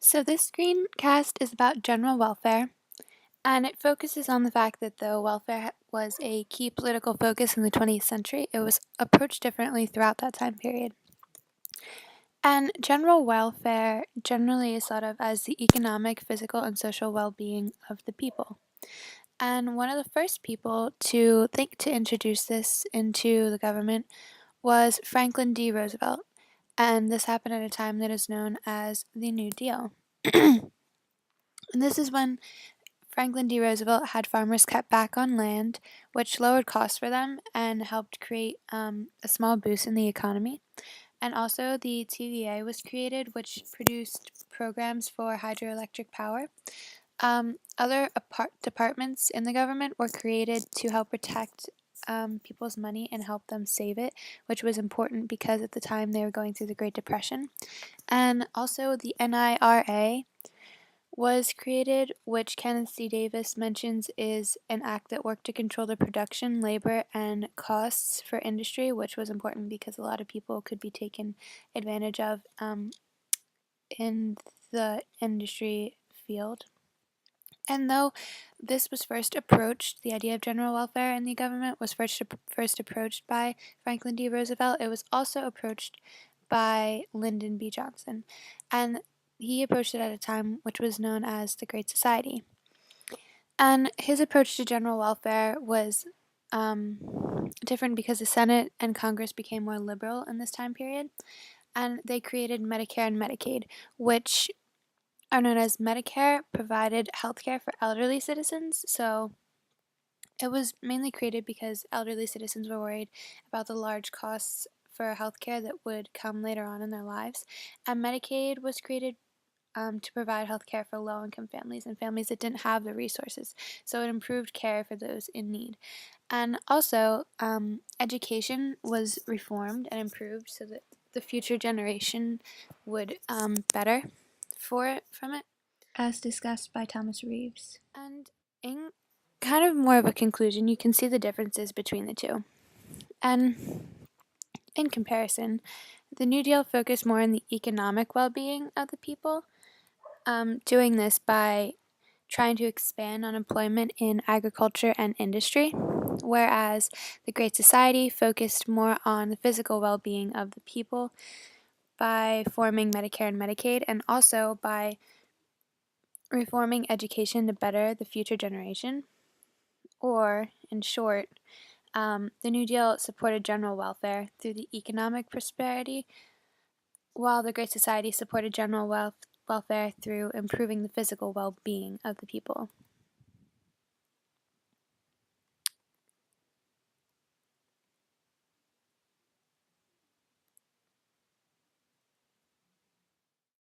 So this screencast is about general welfare, and it focuses on the fact that though welfare was a key political focus in the 20th century, it was approached differently throughout that time period. And general welfare generally is thought of as the economic, physical, and social well-being of the people. And one of the first people to think to introduce this into the government was Franklin D. Roosevelt, and this happened at a time that is known as the New Deal. And this is when Franklin D. Roosevelt had farmers cut back on land, which lowered costs for them and helped create a small boost in the economy. And also, the TVA was created, which produced programs for hydroelectric power. Other departments in the government were created to help protect people's money and help them save it, which was important because at the time they were going through the Great Depression. And also, the NIRA was created, which Kenneth C. Davis mentions is an act that worked to control the production, labor, and costs for industry, which was important because a lot of people could be taken advantage of in the industry field. And though this was first approached, the idea of general welfare in the government was first approached by Franklin D. Roosevelt, it was also approached by Lyndon B. Johnson. And he approached it at a time which was known as the Great Society. And his approach to general welfare was different because the Senate and Congress became more liberal in this time period, and they created Medicare and Medicaid, which are known as Medicare provided health care for elderly citizens. So it was mainly created because elderly citizens were worried about the large costs for healthcare that would come later on in their lives. And Medicaid was created to provide health care for low-income families and families that didn't have the resources. So it improved care for those in need. And also, education was reformed and improved so that the future generation would better from it, as discussed by Thomas Reeves. And in kind of more of a conclusion, you can see the differences between the two. And in comparison, the New Deal focused more on the economic well-being of the people, doing this by trying to expand on employment in agriculture and industry, whereas the Great Society focused more on the physical well-being of the people by forming Medicare and Medicaid, and also by reforming education to better the future generation. Or, in short, the New Deal supported general welfare through the economic prosperity, while the Great Society supported general welfare through improving the physical well-being of the people.